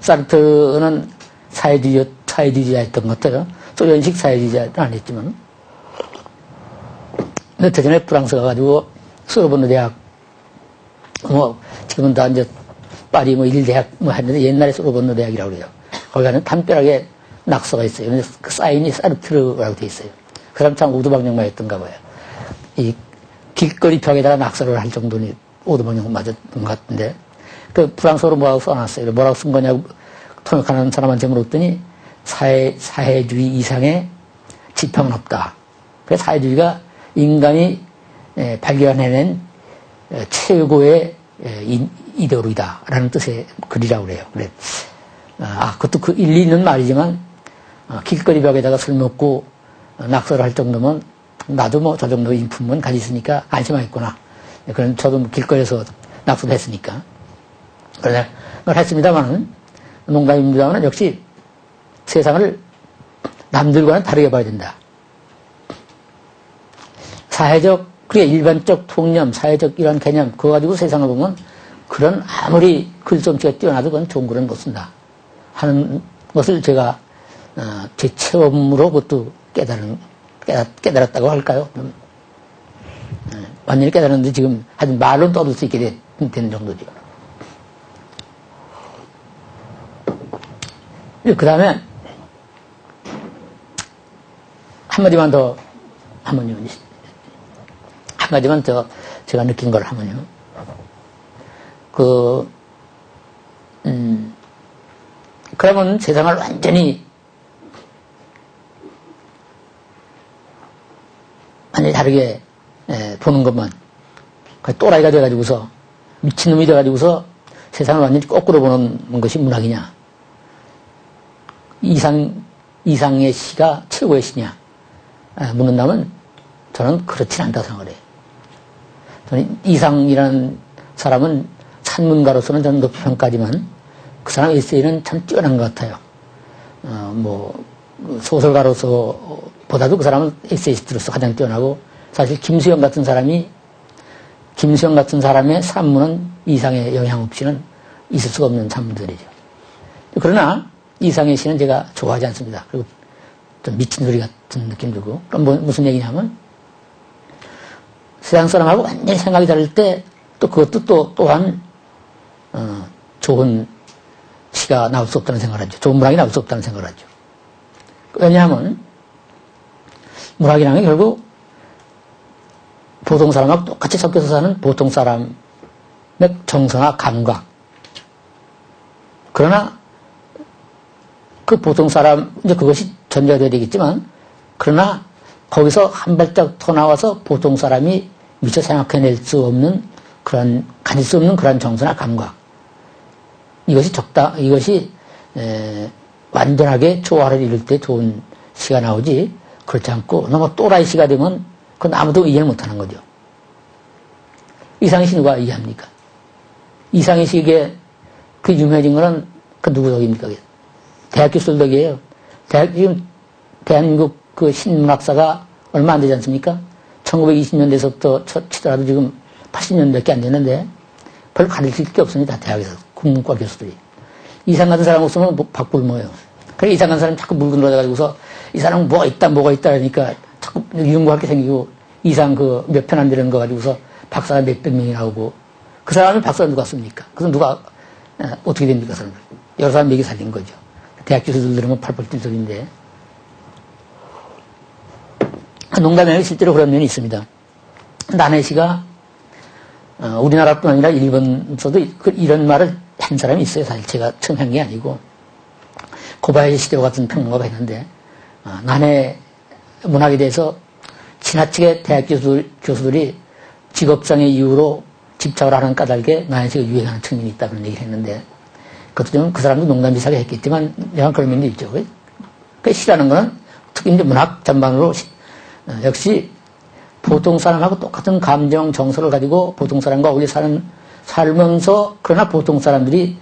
사르트르는 사회주의자였던 것 같아요. 소련식 사회주의자는 아니었지만 몇 해 전에 프랑스 가가지고 소르본느 대학 지금은 다 이제 파리 일대학 했는데 옛날에 소르본느 대학이라고 그래요. 거기 가는 담벼락에 낙서가 있어요. 근데 그 사인이 사르트르라고 돼 있어요. 그 사람 참 오두방정마였던가 봐요. 이 길거리 벽에다가 낙서를 할 정도니 오두방정 맞았던 것 같은데 그 프랑스어로 뭐라고 써놨어요. 뭐라고 쓴 거냐고 통역하는 사람한테 물었더니 사회주의 이상의 지평은 없다. 그래서 사회주의가 인간이 발견해낸 최고의 이데올로기다라는 뜻의 글이라고 그래요. 그래. 그것도 그 일리 있는 말이지만 길거리 벽에다가 술 먹고 낙서를 할 정도면 나도 뭐 저 정도 인품은 가지고 있으니까 안심하겠구나. 그런 저도 길거리에서 낙서도 했으니까. 그러나 그걸 했습니다만은 농담입니다만은 역시 세상을 남들과는 다르게 봐야 된다. 사회적, 그게 일반적 통념, 사회적 이런 개념, 그거 가지고 세상을 보면 그런 아무리 글솜씨가 뛰어나도 그건 좋은 글은 못 쓴다. 하는 것을 제가, 제 체험으로 그것도 깨달았다고 할까요? 완전히 깨달았는데 지금 하여튼 말로 떠들 수 있게 된 정도죠. 그 다음에 한마디만 더 하면요. 한 가지만 더 제가 느낀 걸 하면요. 그러면 세상을 완전히 다르게 보는 것만 또라이가 돼가지고서 미친놈이 돼가지고서 세상을 완전히 거꾸로 보는 것이 문학이냐 이상의 시가 최고의 시냐 묻는다면 저는 그렇진 않다고 생각을 해요. 저는 이상이라는 사람은 산문가로서는 저는 높이 평가하지만 그 사람 에세이는 참 뛰어난 것 같아요. 소설가로서 보다도 그 사람은 에세이스트로서 가장 뛰어나고 사실 김수영 같은 사람의 산문은 이상의 영향 없이는 있을 수가 없는 산문들이죠. 그러나 이상의 시는 제가 좋아하지 않습니다. 그리고 좀 미친 소리 같은 느낌 들고. 그럼 무슨 얘기냐면 세상 사람하고 완전히 생각이 다를 때 또 그것도 또한 좋은 시가 나올 수 없다는 생각을 하죠. 좋은 문학이 나올 수 없다는 생각을 하죠. 왜냐하면 문학이라는 게 결국 보통 사람하고 똑같이 섞여서 사는 보통 사람의 정서나 감각. 그러나 그 보통 사람, 이제 그것이 전제가 되어야 되겠지만, 그러나 거기서 한 발짝 더 나와서 보통 사람이 미처 생각해낼 수 없는 그런 가질 수 없는 그런 정서나 감각, 이것이 완전하게 조화를 이룰 때 좋은 시가 나오지, 그렇지 않고 너무 또라이 시가 되면 그건 아무도 이해를 못하는 거죠. 이상희 씨 누가 이해합니까? 이상희 씨에게 그 유명해진 거는 그 누구 덕입니까? 대학 교수들 덕이에요. 지금 대한민국 그 신문학사가 얼마 안 되지 않습니까? 1920년대에서부터 치더라도 지금 80년대밖에 안 되는데 별로 가르칠 게 없습니다. 대학에서 국문과 교수들이. 이상 같은 사람 없으면 박불모예요. 그래 이상 같은 사람이 자꾸 물고 늘어져가지고서 이 사람은 뭐가 있다 그러니까 자꾸 연구할 게 생기고 이상 그 몇 편 안 되는 거 가지고서 박사가 몇백 명이 나오고 그 사람은 박사를 누가 씁니까? 그래서 누가 어떻게 됩니까? 그 사람들. 여러 사람 먹이 살린 거죠. 대학 교수들 들으면 팔팔 뛸 소리인데 농담이 아니라 실제로 그런 면이 있습니다. 나네 씨가 우리나라뿐 아니라 일본에서도 이런 말을 한 사람이 있어요. 사실 제가 처음 한 게 아니고 고바야시 시대오 같은 평론가가 있는데 나네 문학에 대해서 지나치게 대학 교수들이 직업상의 이유로 집착을 하는 까닭에 나네 씨가 유행하는 측면이 있다 그런 얘기를 했는데 그것도 좀 그 사람도 농담비슷하게 했겠지만 내가 그런 면도 있죠. 그 시라는 거는 특히 이제 문학 전반으로 역시 보통 사람하고 똑같은 감정, 정서를 가지고 보통 사람과 어울려 살면서 그러나 보통 사람들이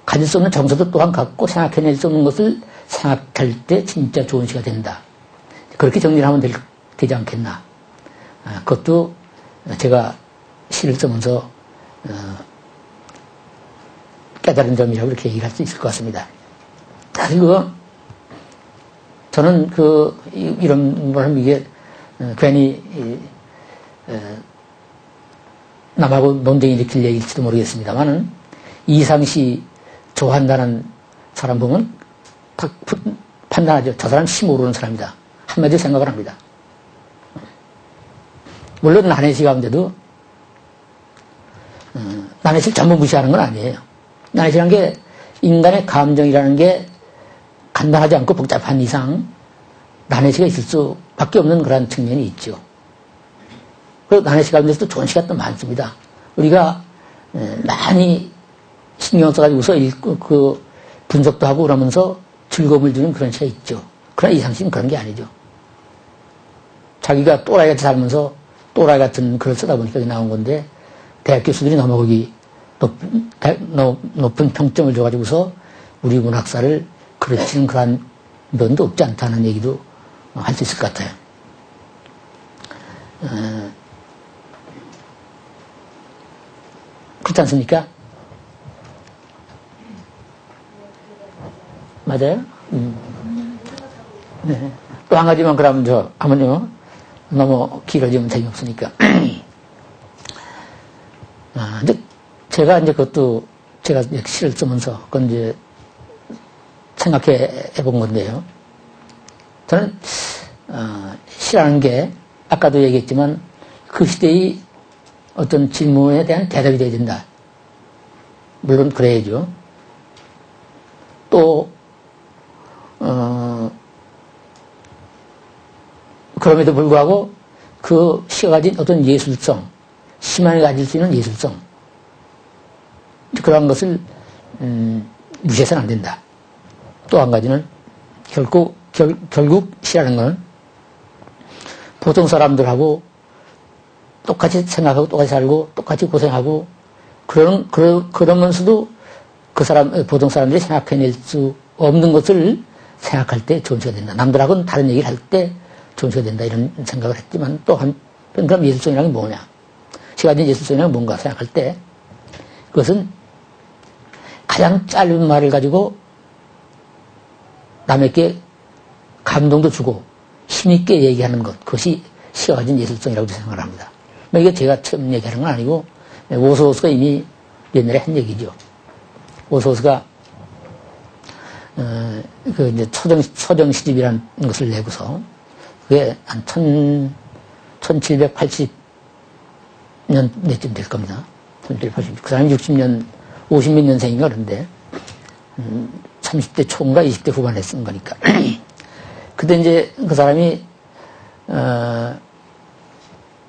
가질 수 없는 정서도 또한 갖고 생각해낼 수 없는 것을 생각할 때 진짜 좋은 시가 된다. 그렇게 정리를 하면 되지 않겠나. 그것도 제가 시를 쓰면서 깨달은 점이라고 이렇게 얘기할 수 있을 것 같습니다. 사실 저는 이런 걸 하면 이게 괜히 남하고 논쟁이 일으킬 얘기일지도 모르겠습니다만은 이상시 좋아한다는 사람 보면 딱 판단하죠. 저 사람 시 모르는 사람이다. 한마디로 생각을 합니다. 물론 나네시 가운데도 나네시를 전부 무시하는 건 아니에요. 나네시라는 게 인간의 감정이라는 게 간단하지 않고 복잡한 이상 나네시가 있을 수밖에 없는 그런 측면이 있죠. 그리고 나네시 가운데서도 좋은 시가 또 많습니다. 우리가 많이 신경 써가지고서 읽고 그 분석도 하고 그러면서 즐거움을 주는 그런 시가 있죠. 그러나 이상시는 그런 게 아니죠. 자기가 또라이같이 살면서 또라이 같은 글을 쓰다 보니까 나온 건데 대학 교수들이 너무 거기 높은 평점을 줘가지고서 우리 문학사를 그르치는 그런 면도 없지 않다는 얘기도 할 수 있을 것 같아요. 그렇지 않습니까? 맞아요? 네. 또 한 가지만 그러면 아버님 너무 길어지면 재미없으니까. 근데 제가 이제 그것도 제가 시를 쓰면서 그건 이제 생각해 본 건데요. 저는 시라는 게 아까도 얘기했지만 그 시대의 어떤 질문에 대한 대답이 돼야 된다. 물론 그래야죠. 또 그럼에도 불구하고 그 시가 가진 어떤 예술성, 시만이 가질 수 있는 예술성 그런 것을 무시해서는 안 된다. 또 한 가지는 결국 시라는 것은 보통 사람들하고 똑같이 생각하고 똑같이 살고 똑같이 고생하고 그러면서도 보통 사람들이 생각해낼 수 없는 것을 생각할 때 좋은 시가 된다. 남들하고는 다른 얘기를 할 때 좋은 시가 된다. 이런 생각을 했지만 또 그럼 예술성이라는 게 뭐냐? 시가 가진 예술성이라는 게 뭔가 생각할 때 그것은 가장 짧은 말을 가지고 남에게 감동도 주고 힘있게 얘기하는 것, 그것이 시가 가진 예술성이라고 생각을 합니다. 이게 제가 처음 얘기하는 건 아니고 오스호스가 이미 옛날에 한 얘기죠. 오스호스가 이제 서정 시집이라는 것을 내고서 그게 한 1780년 내쯤 될 겁니다. 1780. 그 사람이 60년, 50몇 년생인가 그런데 30대 초인가 20대 후반에 쓴 거니까. 그때 이제 그 사람이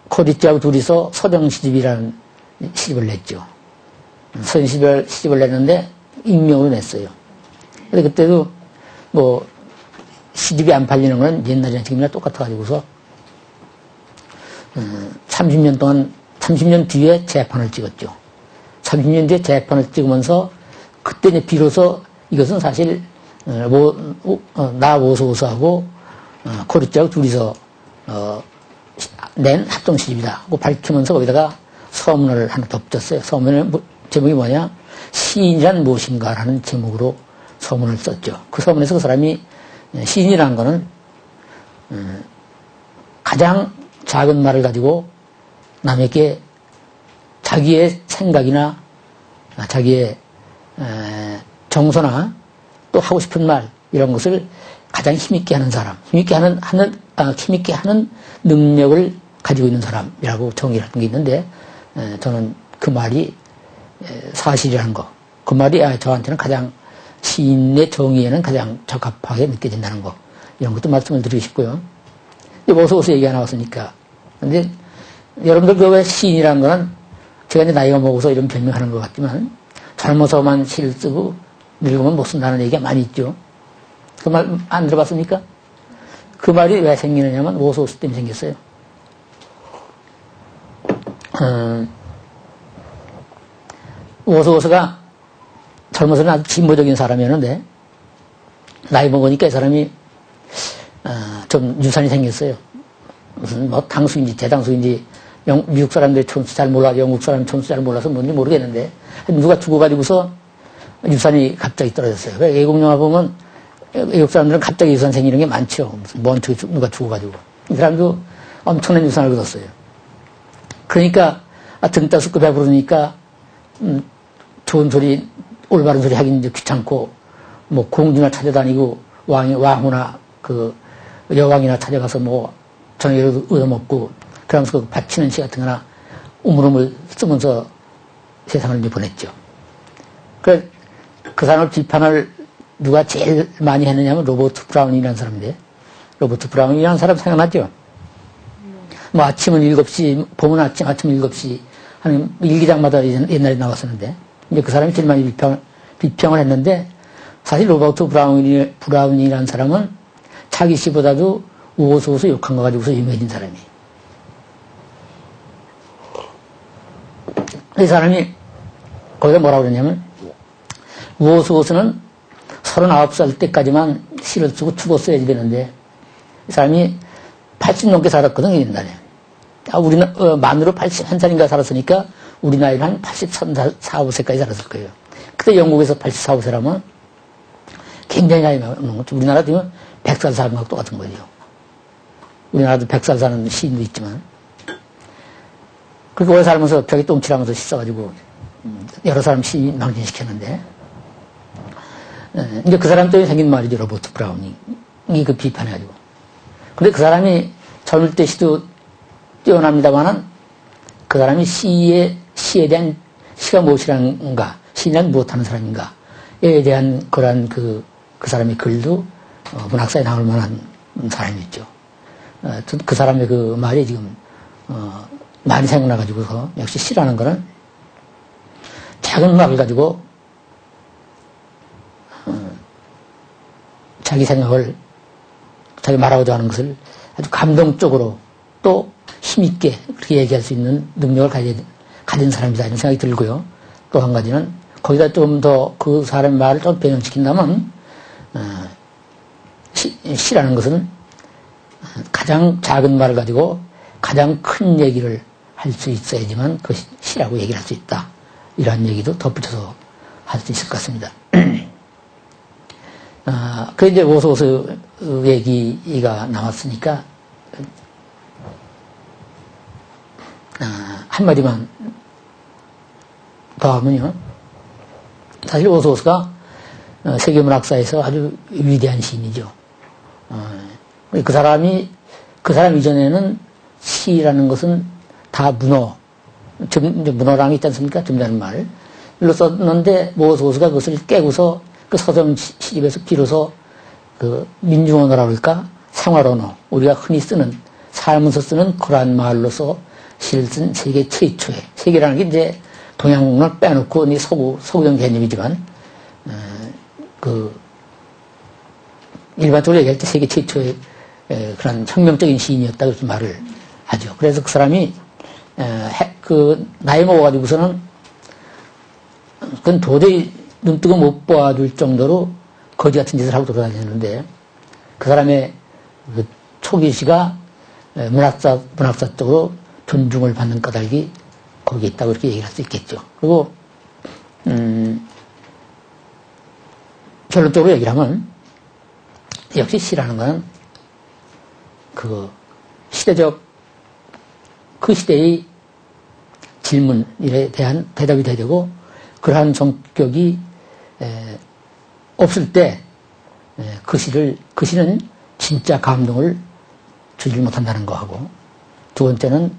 코리찌하고 둘이서 서정시집이라는 시집을 냈죠. 서정시집을 냈는데 익명으로 냈어요. 근데 그때도 뭐 시집이 안 팔리는 건 옛날이나 지금이나 똑같아가지고서 30년 동안 30년 뒤에 재판을 찍었죠. 30년 뒤에 재판을 찍으면서 그때 이제 비로소 이것은 사실 나 오소오소하고 코리찌하고 둘이서 낸 합동시집이다 하고 밝히면서 거기다가 서문을 하나 덧붙였어요. 서문의 제목이 뭐냐? 시인이란 무엇인가라는 제목으로 서문을 썼죠. 그 서문에서 그 사람이 시인이라는 거는 가장 작은 말을 가지고 남에게 자기의 생각이나 자기의 정서나 또 하고 싶은 말 이런 것을 가장 힘있게 하는 사람, 힘있게 하는 능력을 가지고 있는 사람이라고 정의를 하는 게 있는데 저는 그 말이 사실이라는 거, 그 말이 저한테는 가장 시인의 정의에는 가장 적합하게 느껴진다는 거 이런 것도 말씀을 드리고 싶고요. 어서 얘기가 나왔으니까. 근데 여러분들 그 왜 시인이라는 거는 제가 이제 나이가 먹어서 이런 변명하는 것 같지만 젊어서만 시를 쓰고 늙으면 못 쓴다는 얘기가 많이 있죠. 그 말 안 들어봤습니까? 그 말이 왜 생기느냐면 오소스 때문에 생겼어요. 오소스가 젊어서는 아주 진보적인 사람이었는데 나이 먹으니까 이 사람이 좀 유산이 생겼어요. 무슨 뭐 당수인지 대당수인지 미국 사람들이 촌수 잘 몰라, 영국 사람 촌수 잘 몰라서 뭔지 모르겠는데 누가 죽어가지고서 유산이 갑자기 떨어졌어요. 외국 영화 보면 외국 사람들은 갑자기 유산 생기는 게 많죠. 무슨 먼 누가 죽어가지고 이 사람도 엄청난 유산을 얻었어요. 그러니까 등 따숩고 배부르니까 좋은 소리, 올바른 소리 하긴 이제 귀찮고 뭐 공주나 찾아다니고 왕후나 그 여왕이나 찾아가서 뭐 저녁에 얻어먹고 그러면서 그 바치는 시 같은 거나 우물우물 쓰면서 세상을 이제 보냈죠. 그 사람을 비판을 누가 제일 많이 했느냐면 로버트 브라운이라는 사람인데, 로버트 브라운이라는 사람 생각나죠? 뭐 아침은 7시, 봄은 아침 7시 하는 일기장마다 옛날에 나왔었는데, 이제 그 사람이 제일 많이 비평을 했는데, 사실 로버트 브라운이라는 사람은 자기 시보다도 우호소호소 욕한 거 가지고서 유명해진 사람이에요. 이 사람이 거기다 뭐라고 그러냐면 우호소호소는 39살 때까지만 시를 쓰고 죽었어야지 되는데 이 사람이 80 넘게 살았거든 옛날에. 만으로 81살인가 살았으니까 우리 나이는 한 83, 4, 5세까지 살았을 거예요. 그때 영국에서 84, 5세라면 굉장히 나이 많은 거죠. 우리나라 지금 100살 사는 것과 똑같은 거죠. 우리나라도 100살 사는 시인도 있지만. 그렇게 오래 살면서 벽에 똥칠하면서 시 써가지고 여러 사람 시 망신시켰는데 이제 그 사람 때문에 생긴 말이죠. 로버트 브라운이 그 비판해가지고. 근데 그 사람이 젊을 때 시도 뛰어납니다만은 그 사람이 시에 대한 시가 무엇이란가, 시는 무엇하는 사람인가에 대한 그런 그 사람의 글도 문학사에 나올 만한 사람이었죠. 그 사람의 그 말이 지금 많이 생각나가지고서 역시 시라는 거는 작은 말을 가지고 자기 생각을 자기 말하고자 하는 것을 아주 감동적으로 또 힘있게 그렇게 얘기할 수 있는 능력을 가진 사람이다 이런 생각이 들고요. 또 한 가지는 거기다 좀 더 그 사람의 말을 좀 변형시킨다면 시라는 것은 가장 작은 말을 가지고 가장 큰 얘기를 할 수 있어야지만 그것이 시라고 얘기를 할 수 있다. 이러한 얘기도 덧붙여서 할 수 있을 것 같습니다. 그래 이제 오소오소 얘기가 나왔으니까 한마디만 더 하면요. 사실 오소오소가 세계문학사에서 아주 위대한 시인이죠. 그 사람 이전에는 시라는 것은 다 문어랑이 있지 않습니까? 점잖은 말로 썼는데 오소오소가 그것을 깨고서 그 서점 시집에서 비로소 그 민중언어라고 할까? 생활언어, 우리가 흔히 쓰는, 살면서 쓰는 그러한 말로서 시를 쓴 세계 최초의, 세계라는 게 이제 동양을 빼놓고 서구적 개념이지만, 일반적으로 얘기할 때 세계 최초의 그런 혁명적인 시인이었다, 그렇게 말을 하죠. 그래서 그 사람이, 나이 먹어가지고서는, 그건 도저히 눈 뜨고 못 봐줄 정도로 거지 같은 짓을 하고 돌아다녔는데, 그 사람의 그 초기 시가 문학사 쪽으로 존중을 받는 까닭이 거기에 있다고 이렇게 얘기를 할 수 있겠죠. 그리고, 결론적으로 얘기를 하면, 역시 시라는 건 그 시대의 질문에 대한 대답이 돼야 되고, 그러한 성격이 없을 때 그 시는 진짜 감동을 주지 못한다는 거하고, 두 번째는,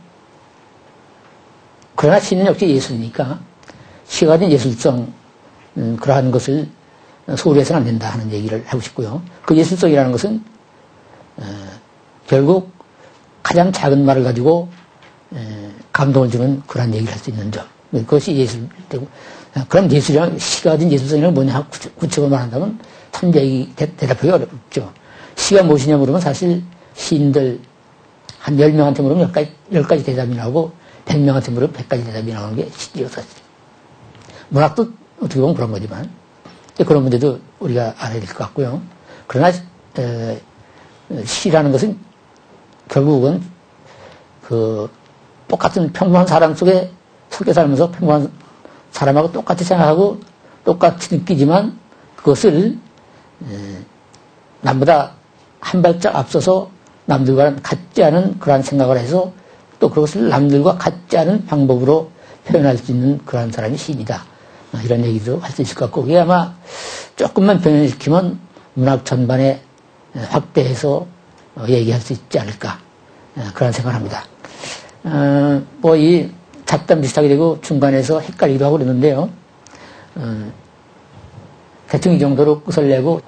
그러나 시는 역시 예술이니까 시가 가진 예술성, 그러한 것을 소홀해서는 안 된다 하는 얘기를 하고 싶고요. 그 예술성이라는 것은 결국 가장 작은 말을 가지고 감동을 주는 그런 얘기를 할 수 있는 점, 그것이 예술되고, 그럼 예술이랑 시가 가진 예술성이란 뭐냐 구체적으로 말한다면 참 대답하기 어렵죠. 시가 무엇이냐 물으면 사실 시인들 한 10명한테 물으면 10가지 대답이 나오고 100명한테 물으면 100가지 대답이 나오는 게 시죠, 사실. 문학도 어떻게 보면 그런 거지만 그런 문제도 우리가 알아야 될 것 같고요. 그러나 시라는 것은 결국은 똑같은 평범한 사람 속에 섞여 살면서 평범한 사람하고 똑같이 생각하고 똑같이 느끼지만 그것을 남보다 한 발짝 앞서서 남들과는 같지 않은 그러한 생각을 해서 또 그것을 남들과 같지 않은 방법으로 표현할 수 있는 그러한 사람이 시인이다. 이런 얘기도 할 수 있을 것 같고, 그게 아마 조금만 변형시키면 문학 전반에 확대해서 얘기할 수 있지 않을까, 그런 생각을 합니다. 이 잡담 비슷하게 되고 중간에서 헷갈리기도 하고 그러는데요. 대충 이 정도로 끝을 내고,